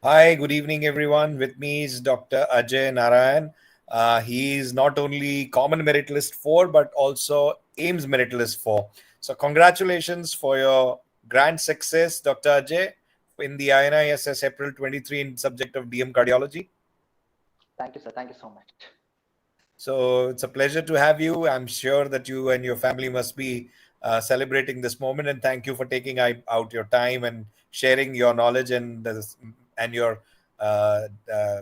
Hi, good evening, everyone. With me is Dr. Ajay Narayan. He is not only Common Merit List 4, but also AIMS Merit List 4. So, congratulations for your grand success, Dr. Ajay, in the INISS April 23 in subject of DM Cardiology. Thank you, sir. Thank you so much. So it's a pleasure to have you. I'm sure that you and your family must be celebrating this moment, and thank you for taking out your time and sharing your knowledge and your uh, uh,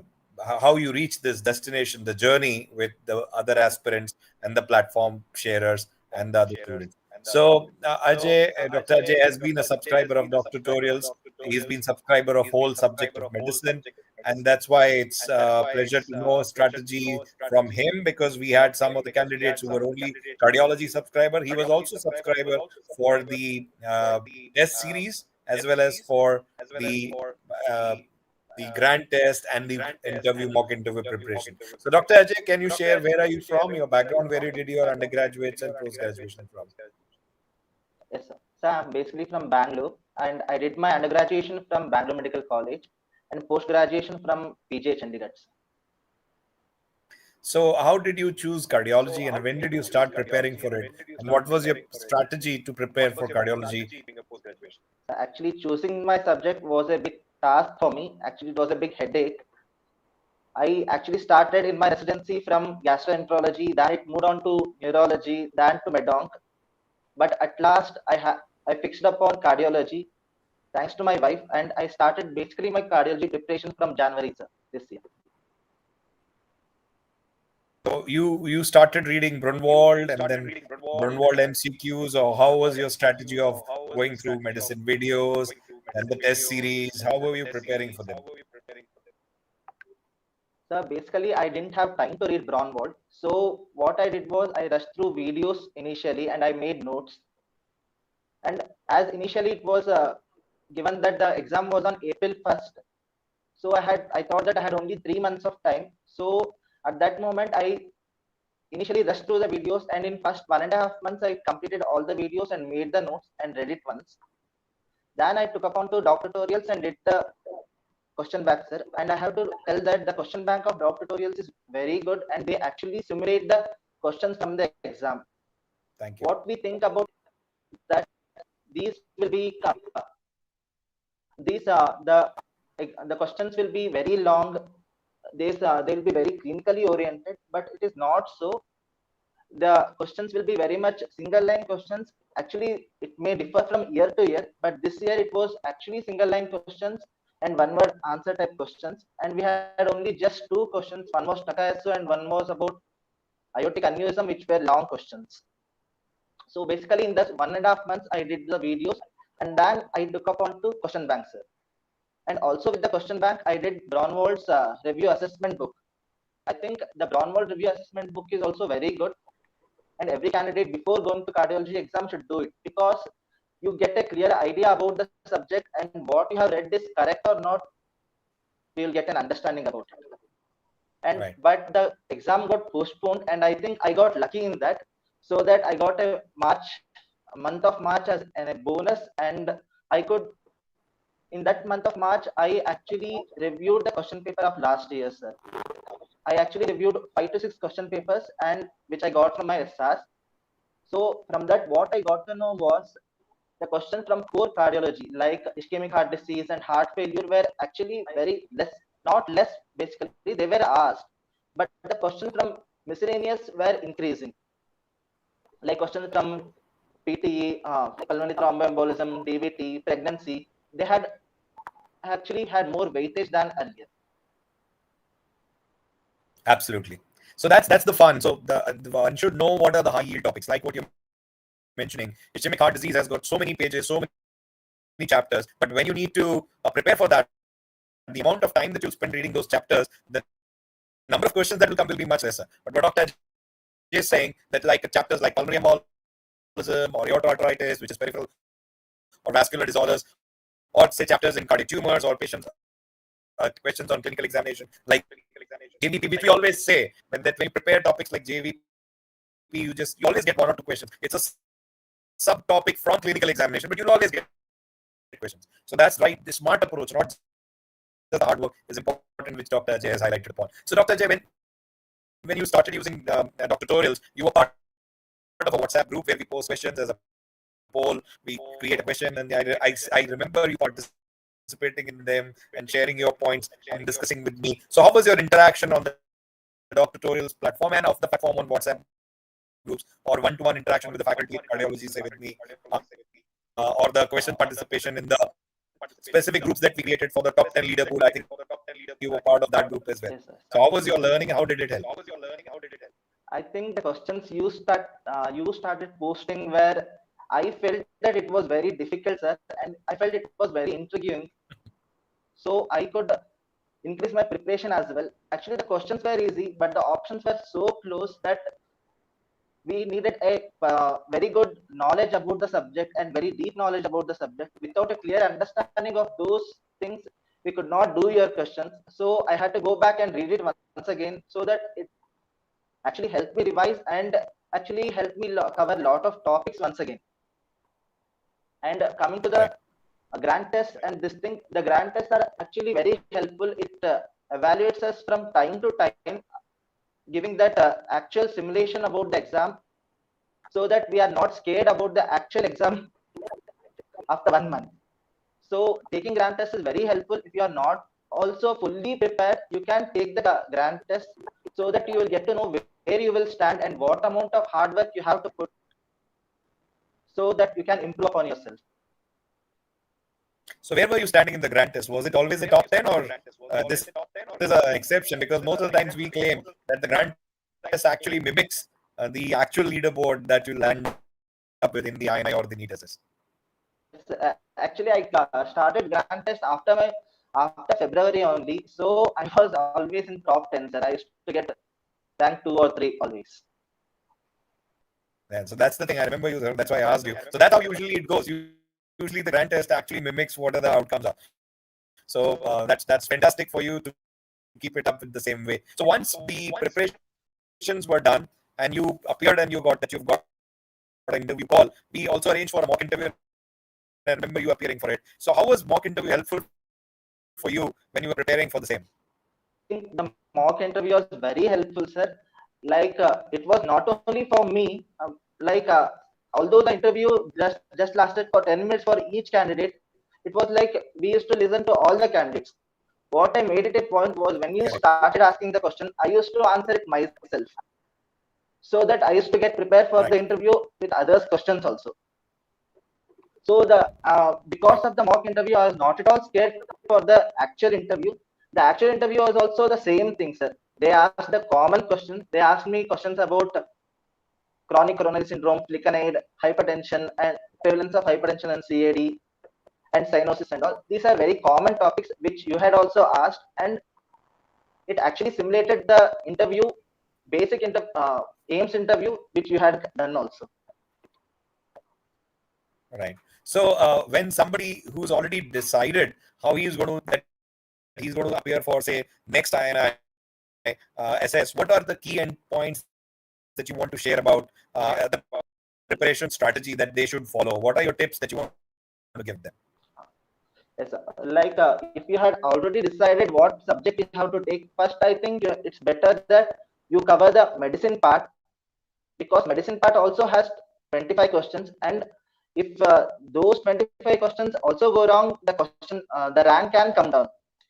how you reach this destination, the journey with the other aspirants and the platform sharers and the other students. So Dr. Ajay has been a subscriber of Doc Tutorials. He's been subscriber of whole subject of medicine, and that's why it's a pleasure to know strategy from him, because we had some of the candidates who were only cardiology subscriber. He was also subscriber for the test series as well as for the uh, the grand test and the mock interview preparation. So, Dr. Ajay, can you share where are you from, your background, where you did your undergraduates and post graduation from? Yes, sir. So I'm basically from Bangalore, and I did my undergraduation from Bangalore Medical College and post graduation from PJ Chandigarh. So, how did you choose cardiology and when did you start preparing for it? And what was your strategy to prepare for cardiology? So actually, choosing my subject was a big task for me. Actually, it was a big headache. I actually started in my residency from gastroenterology, then it moved on to neurology, then to medonc. But at last, I fixed upon cardiology thanks to my wife, and I started basically my cardiology preparation from January, sir, this year. So you started reading Brunwald and then Brunwald MCQs, or how was your strategy of going through medicine videos and the test series? How were you preparing for them? So basically, I didn't have time to read Brownwald. So what I did was I rushed through videos initially and I made notes. And as initially it was given that the exam was on April 1st, so I thought that I had only 3 months of time. So at that moment, I initially rushed through the videos, and in first 1.5 months, I completed all the videos and made the notes and read it once. Then I took up onto doc tutorials and did the question bank, sir. And I have to tell that the question bank of doc tutorials is very good, and they actually simulate the questions from the exam. Thank you. What we think about that these will be these the questions will be very long. They will be very clinically oriented, but it is not so. The questions will be very much single line questions. Actually, it may differ from year to year, but this year it was actually single line questions and one word answer type questions. And we had only just two questions. One was Takayasu and one was about aortic aneurysm, which were long questions. So basically, in that 1.5 months, I did the videos and then I took up onto question bank, sir. And also with the question bank, I did Brownwald's review assessment book. I think the Brownwald review assessment book is also very good, and every candidate before going to cardiology exam should do it, because you get a clear idea about the subject, and what you have read is correct or not, you will get an understanding about it. And Right. but the exam got postponed, and I think I got lucky in that, so that I got a month of March as a bonus, and I could, in that month of March, I actually reviewed the question paper of last year, sir. I actually reviewed 5 to 6 question papers, and which I got from my SRs. So from that, what I got to know was the questions from core cardiology, like ischemic heart disease and heart failure, were actually very less, not less, basically, they were asked. But the questions from miscellaneous were increasing, like questions from PTE, pulmonary thromboembolism, DVT, pregnancy. They had actually had more weightage than earlier. Absolutely. So that's the fun. So the one should know what are the high yield topics, like what you're mentioning. Ischemic heart disease has got so many pages, so many chapters. But when you need to prepare for that, the amount of time that you'll spend reading those chapters, the number of questions that will come will be much lesser. But what Dr. Ajay is saying, that like chapters like pulmonary embolism or aortoarteritis, which is peripheral or vascular disorders, or say chapters in cardiac tumors or patients questions on clinical examination, like JVP, which we always say that when you prepare topics like JVP, you always get 1 or 2 questions. It's a subtopic from clinical examination, but you'll always get questions. So that's right, the smart approach, not just reading, but the hard work is important, which Dr. Ajay has highlighted upon. So, Dr. Ajay, when you started using doctor tutorials, you were part of a WhatsApp group where we post questions as a poll. We create a question, and I remember you participating in them and sharing your points and discussing with me. So, how was your interaction on the doctor tutorials platform and off the platform on WhatsApp groups, or one-to-one interaction with the faculty at cardiology, say with me, or the question participation in the specific groups that we created for the top 10 leaderboard? I think you were part of that group as well. So, how was your learning? How did it help? Yes, sir. I think the questions you started posting where I felt that it was very difficult, sir, and I felt it was very intriguing. So I could increase my preparation as well. Actually, the questions were easy, but the options were so close that we needed a very good knowledge about the subject and very deep knowledge about the subject. Without a clear understanding of those things, we could not do your questions. So I had to go back and read it once again so that it actually helped me revise and actually helped me cover a lot of topics once again. And coming to the grant test and this thing, the grant tests are actually very helpful. It evaluates us from time to time, giving that actual simulation about the exam so that we are not scared about the actual exam after 1 month. So taking grant test is very helpful. If you are not also fully prepared, you can take the grant test so that you will get to know where you will stand and what amount of hard work you have to put so that you can improve upon yourself. So, where were you standing in the grant test? Was it always the top 10, or this is an exception? Because most of the times we claim that the grant test actually mimics the actual leaderboard that you'll end up with in the INI or the NEET assess. Yes, actually, I started grant test after February only, so I was always in top 10, sir. I used to get rank 2 or 3 always. Yeah, so that's the thing. I remember you, sir. That's why I asked you. So that's how usually it goes. Usually the grant test actually mimics what are the outcomes are. So that's fantastic for you to keep it up with the same way. So once the preparations were done and you appeared and you got that you've got an interview call, we also arranged for a mock interview. And I remember you appearing for it. So how was mock interview helpful for you when you were preparing for the same? I think the mock interview was very helpful, sir. Like it was not only for me. Like although the interview just lasted for 10 minutes for each candidate, it was like we used to listen to all the candidates. What I made it a point was when you started asking the question, I used to answer it myself, so that I used to get prepared for the interview with others' questions also. So the because of the mock interview, I was not at all scared for the actual interview. The actual interview was also the same thing, sir. They asked the common questions. They asked me questions about chronic coronary syndrome, flecainide, hypertension, and prevalence of hypertension and CAD, and cyanosis and all. These are very common topics which you had also asked, and it actually simulated the interview, AIMS interview, which you had done also. Right. So when somebody who's already decided how that he's going to appear for, say, next INI SS, what are the key endpoints that you want to share about the preparation strategy that they should follow? What are your tips that you want to give them? Yes, like if you had already decided what subject you have to take, first I think it's better that you cover the medicine part, because medicine part also has 25 questions, and if those 25 questions also go wrong, the rank can come down.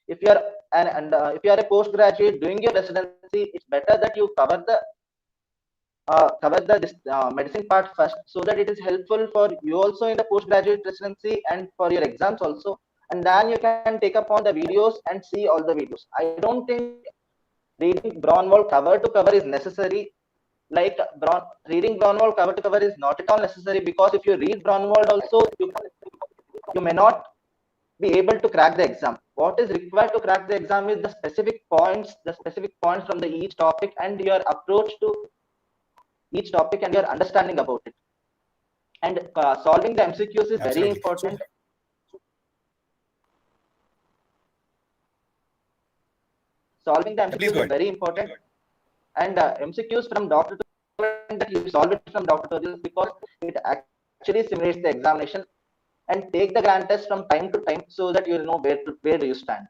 If you are if you are a postgraduate doing your residency, it's better that you cover the medicine part first, so that it is helpful for you also in the postgraduate residency and for your exams also. And then you can take upon the videos and see all the videos. I don't think reading Brownwall cover to cover is necessary. Like reading Brownwall cover to cover is not at all necessary, because if you read Brownwall also, you may not be able to crack the exam. What is required to crack the exam is the specific points from the each topic, and your approach to each topic and your understanding about it. And solving the MCQs is very Absolutely. important. Solving the Please MCQs go is ahead. very important. And MCQs from doctor to that you solve it from doctor tutorials, because it actually simulates the examination, and take the grant test from time to time so that you know where do you stand.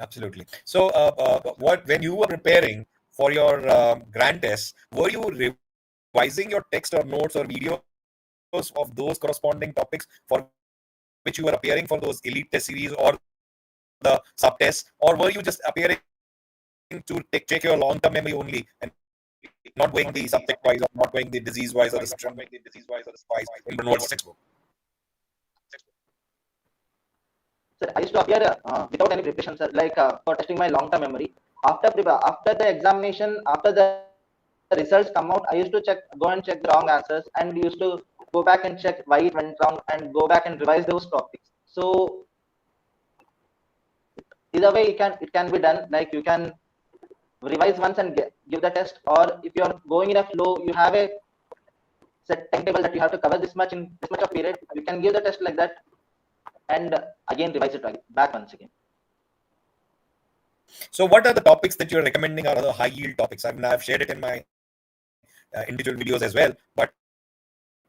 Absolutely. So, what when you were preparing for your grant tests, were you revising your text or notes or videos of those corresponding topics for which you were appearing for those elite test series or the subtests, or were you just appearing to check your long-term memory only and not going the subject wise or not going the disease wise or the symptom wise in the notes textbook? Sir, I used to appear without any preparation, sir, like for testing my long-term memory. After the examination, after the results come out, I used to go and check the wrong answers, and used to go back and check why it went wrong, and go back and revise those topics. So either way, it can be done. Like you can revise once and give the test, or if you are going in a flow, you have a set timetable that you have to cover this much in this much of period. You can give the test like that, and again revise it back once again. So, what are the topics that you're recommending are the high yield topics? I've shared it in my individual videos as well, but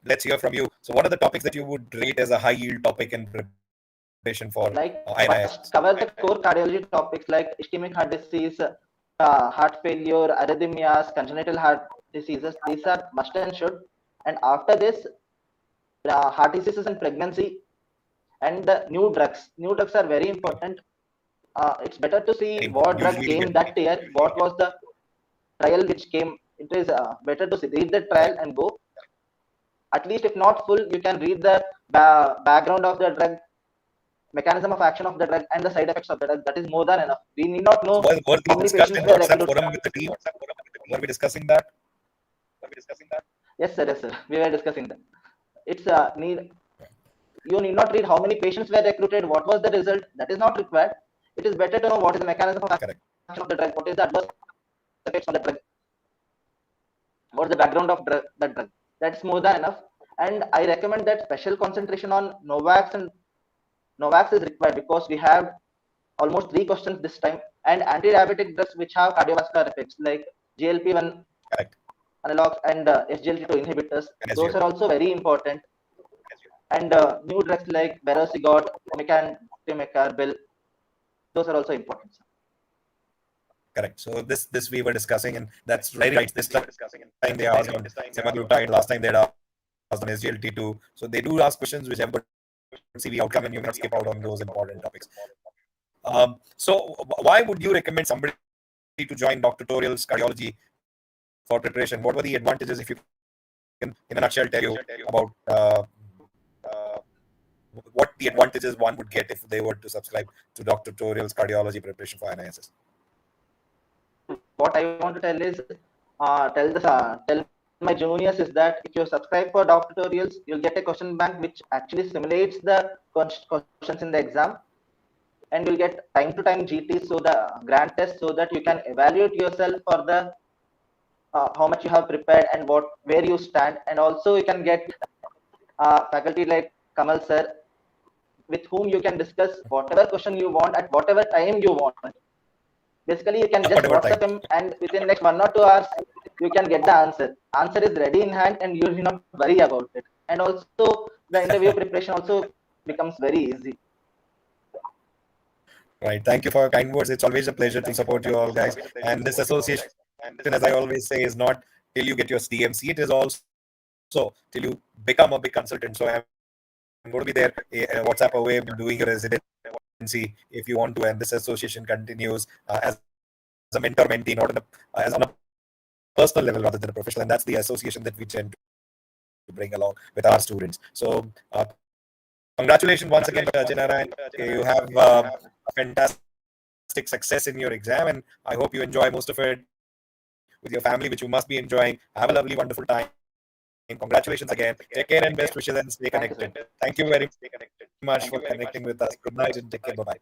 let's hear from you. So, what are the topics that you would rate as a high yield topic in preparation for Like INIS? first, cover the core cardiology topics like ischemic heart disease, heart failure, arrhythmias, congenital heart diseases. These are must and should. And after this, heart diseases and pregnancy, and the new drugs. New drugs are very important. It's better to see Very what important. drug Usually, we came get that year, what was the trial which came. It is better to read the trial correct. and go. At least, if not full, you can read the background of the drug, mechanism of action of the drug, and the side effects of the drug. That is more than enough. We need not So, know were how these many discussed patients in were WhatsApp recruited. forum with the team? Were we discussing that? Yes, sir. Yes, sir. We were discussing that. It's need. You need not read how many patients were recruited. What was the result? That is not required. It is better to know what is the mechanism of action Correct. of the drug. What is the adverse effects on the drug? What's the background of that drug? That's more than enough. And I recommend that special concentration on Novax is required because we have almost three questions this time, and anti-diabetic drugs which have cardiovascular effects like GLP-1 Correct. analogs and SGLT2 inhibitors. And as Those you are also very important. And new drugs like Verosigot, Mecarbil, those are also important. correct. So this we were discussing, and that's very right. This time they asked on semaglutide. Last time they asked on SGLT2. So they do ask questions which have good CV outcome, and you cannot skip out on those important topics. So why would you recommend somebody to join Dr. Torial's cardiology for preparation? What were the advantages, if you can, in a nutshell, tell you about what the advantages one would get if they were to subscribe to Dr. Torial's cardiology preparation for INISS? What I want to tell is, tell my juniors is that if you subscribe for Dr. Tutorials, you'll get a question bank which actually simulates the questions in the exam, and you'll get time to time GTs, so the grant test, so that you can evaluate yourself for the how much you have prepared and where you stand. And also you can get faculty like Kamal sir, with whom you can discuss whatever question you want at whatever time you want. Basically, you can just Whatever WhatsApp time. him, and within next 1 or 2 hours, you can get the answer. Answer is ready in hand, and you will not worry about it. And also, the interview preparation also becomes very easy. Right. Thank you for your kind words. It's always a pleasure to support you all, guys. And this association, as I always say, is not till you get your DMC. It is also till you become a big consultant. So I'm going to be there WhatsApp away, doing your residency if you want to. And this association continues as a mentor-mentee, not as on a personal level rather than a professional. And that's the association that we tend to bring along with our students. So congratulations once again, Dr. Ajay Narayan. You have a fantastic success in your exam, and I hope you enjoy most of it with your family, which you must be enjoying. Have a lovely, wonderful time. Congratulations again. Take care and best wishes and stay connected. Thank you very much for connecting with us. Good night and take care. Bye bye.